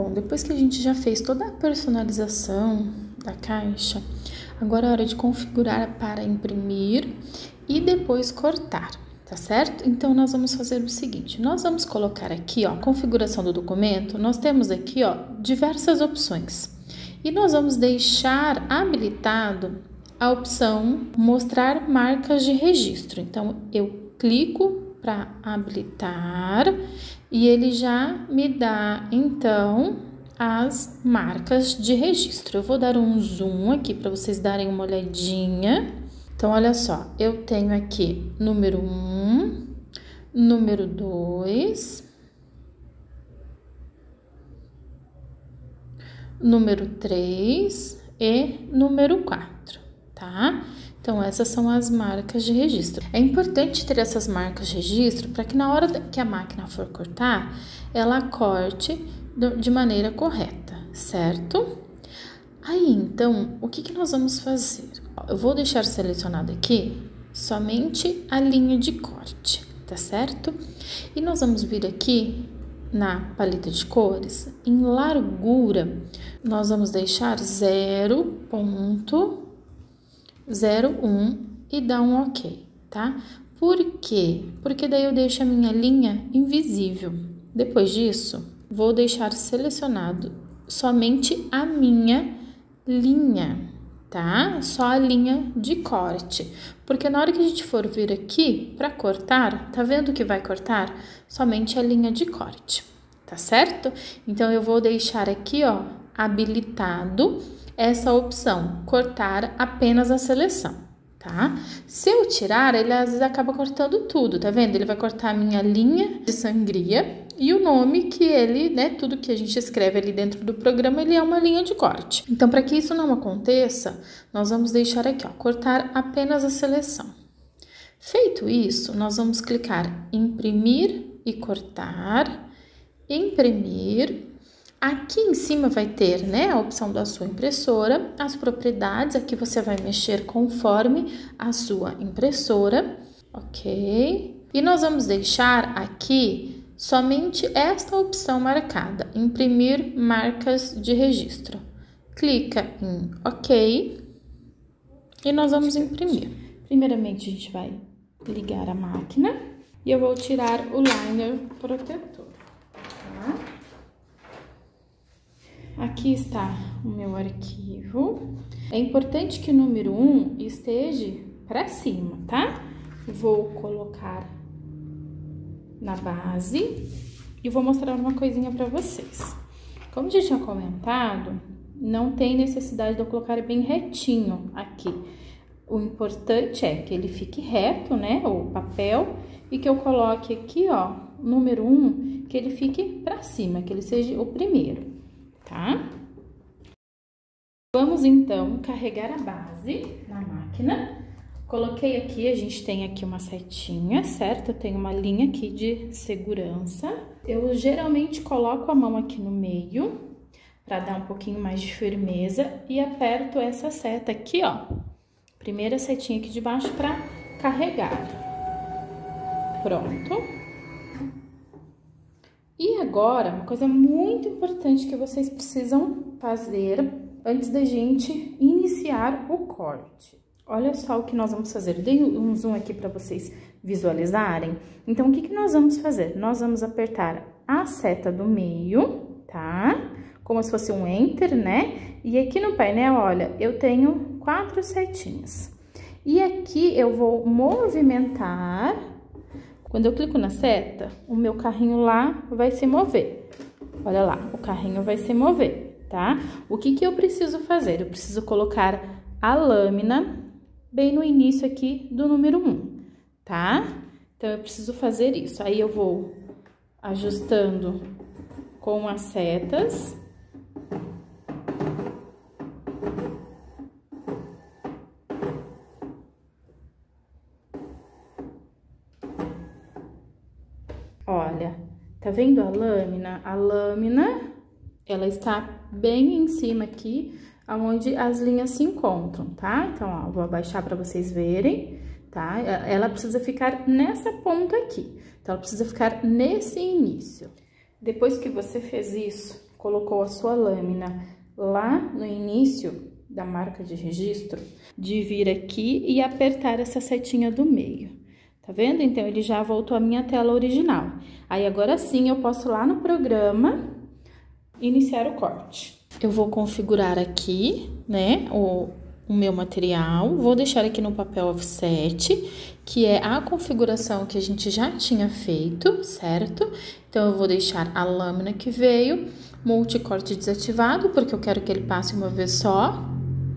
Bom, depois que a gente já fez toda a personalização da caixa, agora é hora de configurar para imprimir e depois cortar, tá certo? Então, nós vamos fazer o seguinte, nós vamos colocar aqui, ó, configuração do documento, nós temos aqui, ó, diversas opções. E nós vamos deixar habilitado a opção mostrar marcas de registro. Então, eu clico para habilitar e ele já me dá, então, as marcas de registro. Eu vou dar um zoom aqui para vocês darem uma olhadinha. Então, olha só, eu tenho aqui número 1, número 2, número 3 e número 4, tá? Então, essas são as marcas de registro. É importante ter essas marcas de registro para que na hora que a máquina for cortar, ela corte de maneira correta, certo? Aí, então, o que nós vamos fazer? Eu vou deixar selecionado aqui somente a linha de corte, tá certo? E nós vamos vir aqui na paleta de cores, em largura, nós vamos deixar 0.01 e dar um OK, tá? Por quê? Porque daí eu deixo a minha linha invisível. Depois disso, vou deixar selecionado somente a minha linha, tá? Só a linha de corte. Porque na hora que a gente for vir aqui para cortar, tá vendo que vai cortar? Somente a linha de corte, tá certo? Então, eu vou deixar aqui, ó, habilitado essa opção, cortar apenas a seleção, tá? Se eu tirar, ele às vezes acaba cortando tudo, tá vendo? Ele vai cortar a minha linha de sangria e o nome que ele, né, tudo que a gente escreve ali dentro do programa, ele é uma linha de corte. Então, para que isso não aconteça, nós vamos deixar aqui, ó, cortar apenas a seleção. Feito isso, nós vamos clicar em imprimir e cortar, imprimir. Aqui em cima vai ter, né, a opção da sua impressora, as propriedades, aqui você vai mexer conforme a sua impressora, ok? E nós vamos deixar aqui somente esta opção marcada, imprimir marcas de registro. Clica em OK e nós vamos imprimir. Primeiramente, a gente vai ligar a máquina e eu vou tirar o liner protetor, tá? Aqui está o meu arquivo. É importante que o número 1 esteja para cima, tá? Vou colocar na base e vou mostrar uma coisinha para vocês. Como eu já tinha comentado, não tem necessidade de eu colocar bem retinho aqui. O importante é que ele fique reto, né, o papel, e que eu coloque aqui, ó, número 1, que ele fique para cima, que ele seja o primeiro, tá? Vamos, então, carregar a base na máquina. Coloquei aqui, a gente tem aqui uma setinha, certo? Eu tenho uma linha aqui de segurança. Eu geralmente coloco a mão aqui no meio, para dar um pouquinho mais de firmeza, e aperto essa seta aqui, ó. Primeira setinha aqui de baixo para carregar. Pronto. E agora, uma coisa muito importante que vocês precisam fazer antes da gente iniciar o corte. Olha só o que nós vamos fazer. Eu dei um zoom aqui para vocês visualizarem. Então, o que nós vamos fazer? Nós vamos apertar a seta do meio, tá? Como se fosse um Enter, né? E aqui no painel, olha, eu tenho 4 setinhas. E aqui eu vou movimentar. Quando eu clico na seta, o meu carrinho lá vai se mover. Olha lá, o carrinho vai se mover, tá? O que eu preciso fazer? Eu preciso colocar a lâmina bem no início aqui do número 1, tá? Então, eu preciso fazer isso. Aí, eu vou ajustando com as setas. Olha, tá vendo a lâmina? A lâmina, ela está bem em cima aqui, onde as linhas se encontram, tá? Então, ó, vou abaixar para vocês verem, tá? Ela precisa ficar nessa ponta aqui. Então, ela precisa ficar nesse início. Depois que você fez isso, colocou a sua lâmina lá no início da marca de registro, de vir aqui e apertar essa setinha do meio. Tá vendo? Então, ele já voltou à minha tela original. Aí, agora sim, eu posso ir lá no programa, iniciar o corte. Eu vou configurar aqui, né, o meu material. Vou deixar aqui no papel offset, que é a configuração que a gente já tinha feito, certo? Então, eu vou deixar a lâmina que veio, multicorte desativado, porque eu quero que ele passe uma vez só.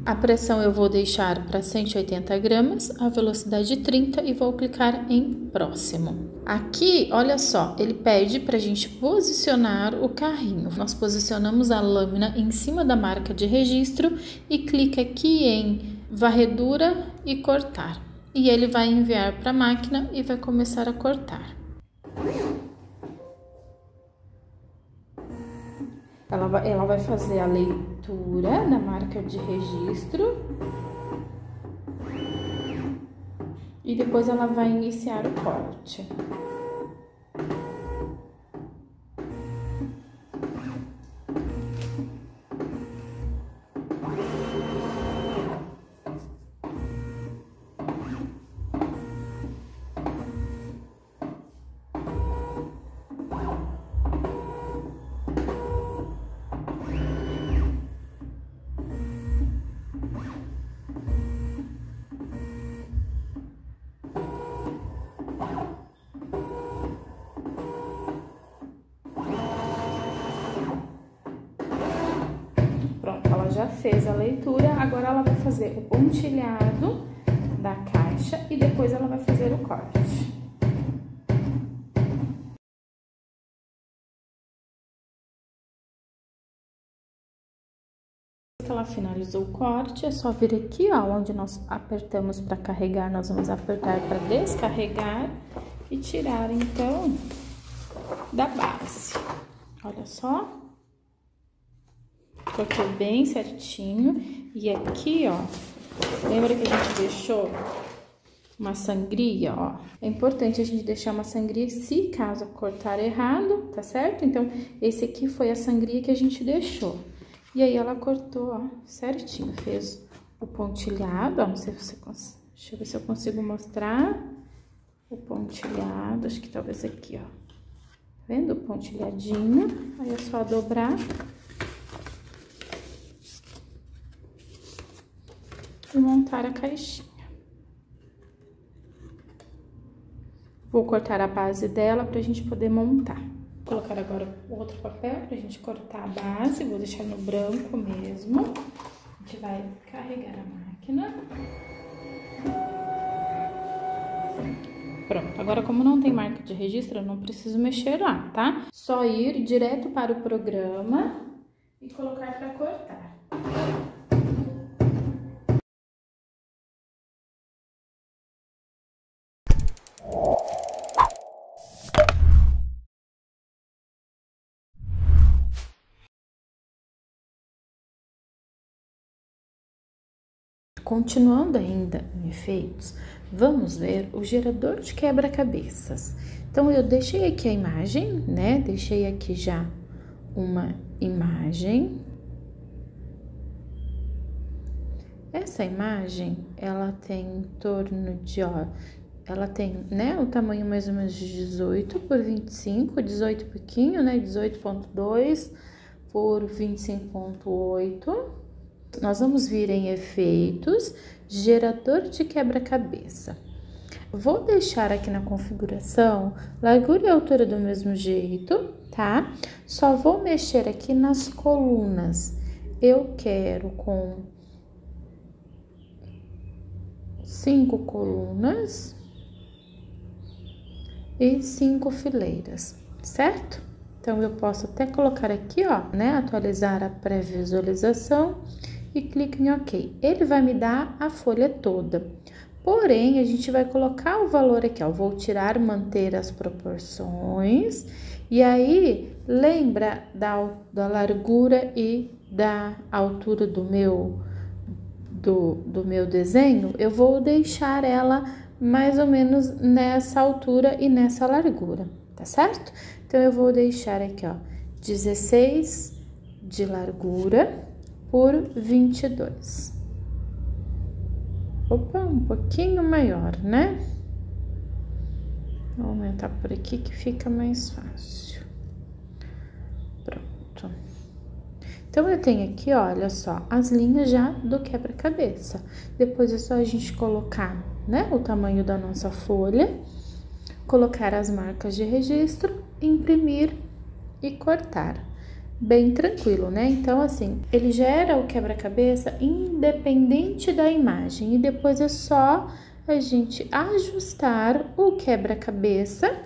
A pressão eu vou deixar para 180 gramas, a velocidade 30 e vou clicar em próximo. Aqui, olha só, ele pede para a gente posicionar o carrinho. Nós posicionamos a lâmina em cima da marca de registro e clica aqui em varredura e cortar. E ele vai enviar para a máquina e vai começar a cortar. Ela vai fazer a leitura da marca de registro e depois ela vai iniciar o corte. Ela já fez a leitura, agora ela vai fazer o pontilhado da caixa e depois ela vai fazer o corte. Depois que ela finalizou o corte, é só vir aqui, ó, onde nós apertamos para carregar, nós vamos apertar para descarregar e tirar, então, da base. Olha só. Cortou bem certinho. E aqui, ó, lembra que a gente deixou uma sangria, ó? É importante a gente deixar uma sangria se caso cortar errado, tá certo? Então, esse aqui foi a sangria que a gente deixou. E aí, ela cortou, ó, certinho. Fez o pontilhado, ó, não sei se você consegue. Deixa eu ver se eu consigo mostrar o pontilhado. Acho que talvez aqui, ó. Tá vendo? O pontilhadinho. Aí, é só dobrar. E montar a caixinha. Vou cortar a base dela pra gente poder montar. Vou colocar agora outro papel pra gente cortar a base. Vou deixar no branco mesmo. A gente vai carregar a máquina. Pronto, agora como não tem marca de registro, eu não preciso mexer lá, tá? Só ir direto para o programa e colocar pra cortar. Continuando ainda em efeitos, vamos ver o gerador de quebra-cabeças. Então, eu deixei aqui a imagem, né? Deixei aqui já uma imagem. Essa imagem, ela tem em torno de, ó, ela tem, né, o tamanho mais ou menos de 18 por 25, 18 e pouquinho, né? 18.2 por 25.8. Nós vamos vir em efeitos, gerador de quebra-cabeça. Vou deixar aqui na configuração, largura e altura do mesmo jeito, tá? Só vou mexer aqui nas colunas. Eu quero com 5 colunas e 5 fileiras, certo? Então, eu posso até colocar aqui, ó, né? Atualizar a pré-visualização e clico em OK. Ele vai me dar a folha toda. Porém, a gente vai colocar o valor aqui, ó. Vou tirar, manter as proporções. E aí, lembra da largura e da altura do meu desenho? Eu vou deixar ela mais ou menos nessa altura e nessa largura, tá certo? Então, eu vou deixar aqui, ó, 16 de largura por 22. Opa, um pouquinho maior, né? Vou aumentar por aqui que fica mais fácil. Pronto. Então, eu tenho aqui, olha só, as linhas já do quebra-cabeça. Depois é só a gente colocar, né, o tamanho da nossa folha, colocar as marcas de registro, imprimir e cortar. Bem tranquilo, né? Então, assim, ele gera o quebra-cabeça independente da imagem. E depois é só a gente ajustar o quebra-cabeça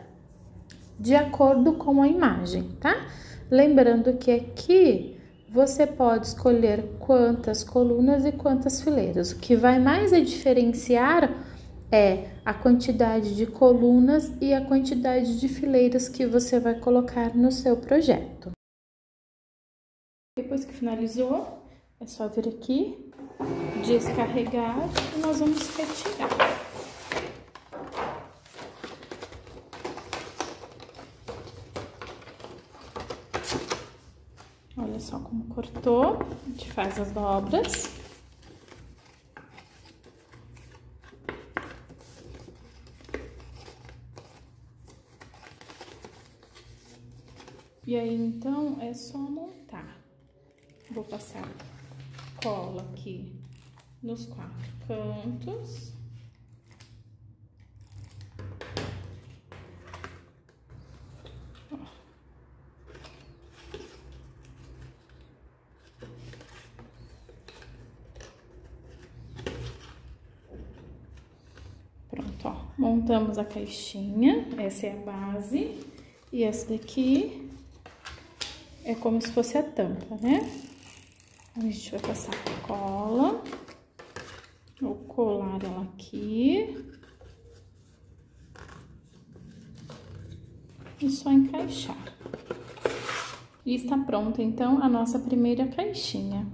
de acordo com a imagem, tá? Lembrando que aqui você pode escolher quantas colunas e quantas fileiras. O que vai mais a diferenciar é a quantidade de colunas e a quantidade de fileiras que você vai colocar no seu projeto. Depois que finalizou, é só vir aqui, descarregar e nós vamos retirar. Olha só como cortou, a gente faz as dobras. E aí, então, é só montar. Vou passar cola aqui nos 4 cantos. Ó. Pronto, ó. Montamos a caixinha. Essa é a base. E essa daqui é como se fosse a tampa, né? A gente vai passar cola, vou colar ela aqui e só encaixar. E está pronta, então, a nossa primeira caixinha.